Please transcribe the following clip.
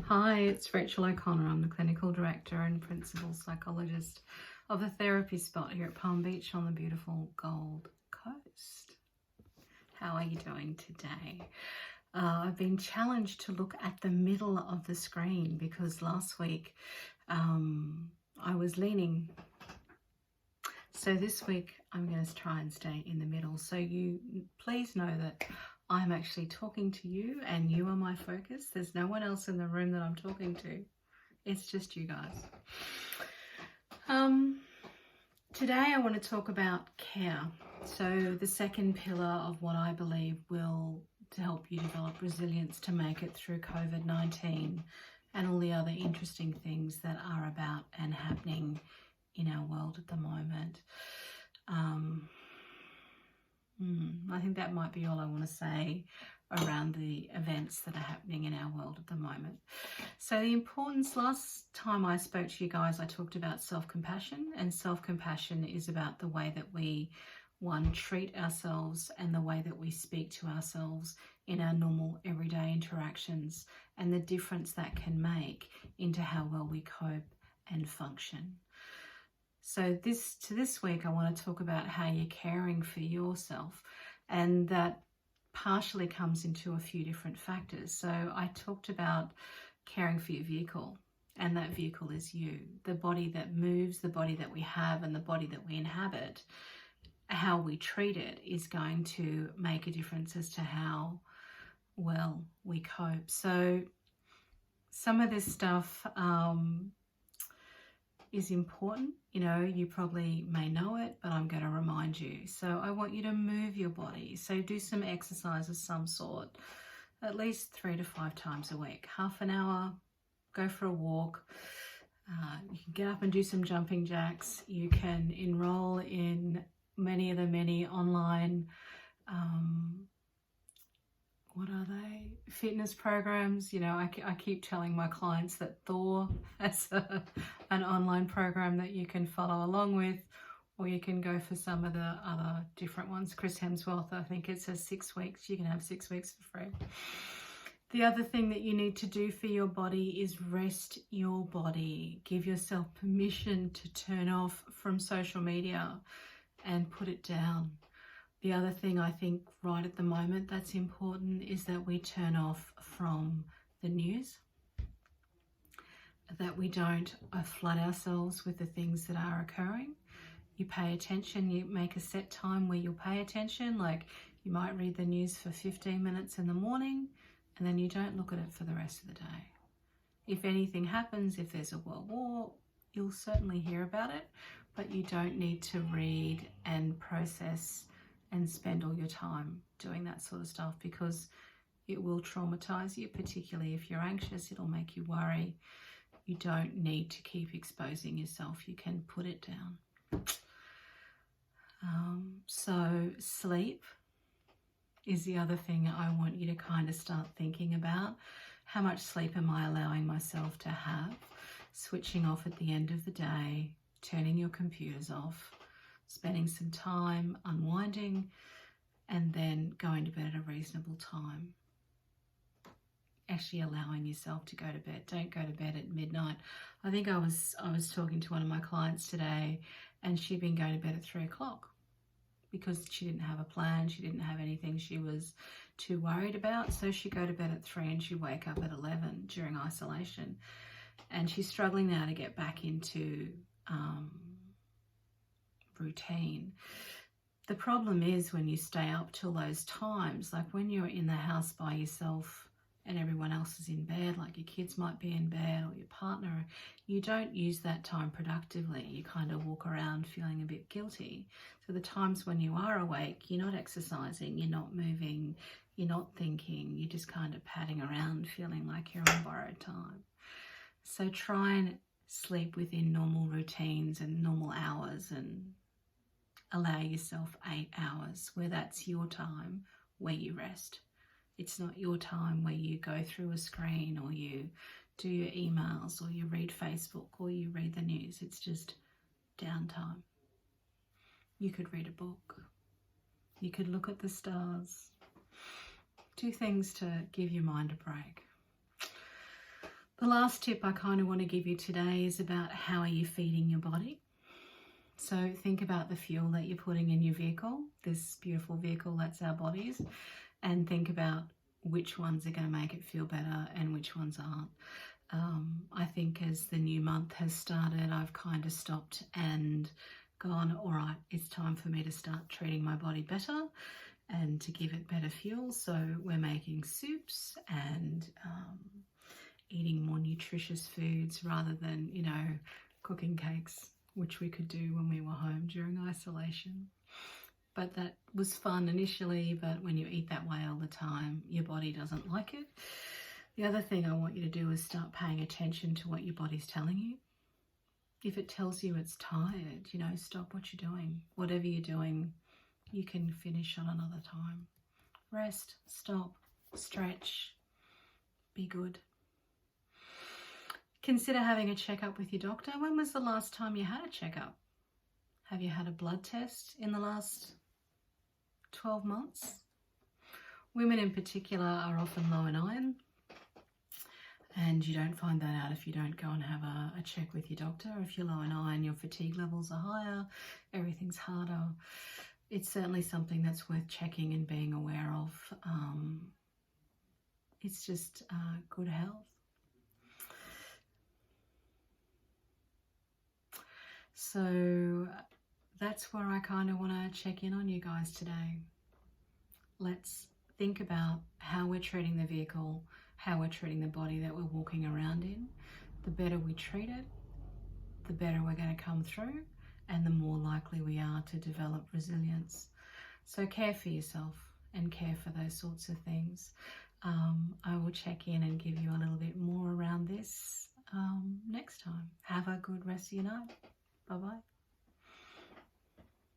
Hi, it's Rachel O'Connor. I'm the Clinical Director and Principal Psychologist of the Therapy Spot here at Palm Beach on the beautiful Gold Coast. How are you doing today? I've been challenged to look at the middle of the screen because last week I was leaning. So this week I'm going to try and stay in the middle. So you please know that I'm actually talking to you and you are my focus. There's no one else in the room that I'm talking to. It's just you guys. Today I want to talk about care. So the second pillar of what I believe will to help you develop resilience to make it through COVID-19 and all the other interesting things that are about and happening in our world at the moment. I think that might be all I want to say around the events that are happening in our world at the moment. So the importance, last time I spoke to you guys, I talked about self-compassion, and self-compassion is about the way that we, one, treat ourselves and the way that we speak to ourselves in our normal everyday interactions and the difference that can make into how well we cope and function. So this week, I want to talk about how you're caring for yourself, and that partially comes into a few different factors. So I talked about caring for your vehicle, and that vehicle is you, the body that moves, the body that we have, and the body that we inhabit. How we treat it is going to make a difference as to how well we cope. So some of this stuff is important. You know, you probably may know it, but I'm going to remind you. So I want you to move your body. So do some exercise of some sort, at least 3 to 5 times a week. Half an hour, go for a walk. You can get up and do some jumping jacks. You can enroll in many of the many online what are they? Fitness programs. You know, I keep telling my clients that Thor has an online program that you can follow along with, or you can go for some of the other different ones. Chris Hemsworth, I think it says 6 weeks. You can have 6 weeks for free. The other thing that you need to do for your body is rest your body. Give yourself permission to turn off from social media and put it down. The other thing I think right at the moment that's important is that we turn off from the news, that we don't flood ourselves with the things that are occurring. You pay attention, you make a set time where you'll pay attention, like you might read the news for 15 minutes in the morning and then you don't look at it for the rest of the day. If anything happens, if there's a world war, you'll certainly hear about it, but you don't need to read and process and spend all your time doing that sort of stuff, because it will traumatize you, particularly if you're anxious. It'll make you worry. You don't need to keep exposing yourself. You can put it down. So sleep is the other thing I want you to kind of start thinking about. How much sleep am I allowing myself to have? Switching off at the end of the day, turning your computers off, spending some time unwinding, and then going to bed at a reasonable time. Actually allowing yourself to go to bed. Don't go to bed at midnight. I think I was talking to one of my clients today, and she'd been going to bed at 3 o'clock because she didn't have a plan. She didn't have anything she was too worried about. So she'd go to bed at 3 and she'd wake up at 11 during isolation. And she's struggling now to get back into routine. The problem is when you stay up till those times, like when you're in the house by yourself and everyone else is in bed, like your kids might be in bed or your partner, you don't use that time productively. You kind of walk around feeling a bit guilty. So the times when you are awake, you're not exercising, you're not moving, you're not thinking, you're just kind of padding around feeling like you're on borrowed time. So try and sleep within normal routines and normal hours, and allow yourself 8 hours where that's your time where you rest. It's not your time where you go through a screen or you do your emails or you read Facebook or you read the news. It's just downtime. You could read a book. You could look at the stars. Do things to give your mind a break. The last tip I kind of want to give you today is about how are you feeding your body. So think about the fuel that you're putting in your vehicle, this beautiful vehicle that's our bodies, and think about which ones are going to make it feel better and which ones aren't. I think as the new month has started, I've kind of stopped and gone, all right, it's time for me to start treating my body better and to give it better fuel. So we're making soups and eating more nutritious foods rather than, you know, cooking cakes, which we could do when we were home during isolation. But that was fun initially, but when you eat that way all the time, your body doesn't like it. The other thing I want you to do is start paying attention to what your body's telling you. If it tells you it's tired, you know, stop what you're doing. Whatever you're doing, you can finish on another time. Rest, stop, stretch, be good. Consider having a checkup with your doctor. When was the last time you had a checkup? Have you had a blood test in the last 12 months? Women in particular are often low in iron, and you don't find that out if you don't go and have a check with your doctor. If you're low in iron, your fatigue levels are higher, everything's harder. It's certainly something that's worth checking and being aware of. It's just good health. So that's where I kind of want to check in on you guys today. Let's think about how we're treating the vehicle, how we're treating the body that we're walking around in. The better we treat it, the better we're going to come through, and the more likely we are to develop resilience. So care for yourself and care for those sorts of things. I will check in and give you a little bit more around this next time. Have a good rest of your night. Bye-bye.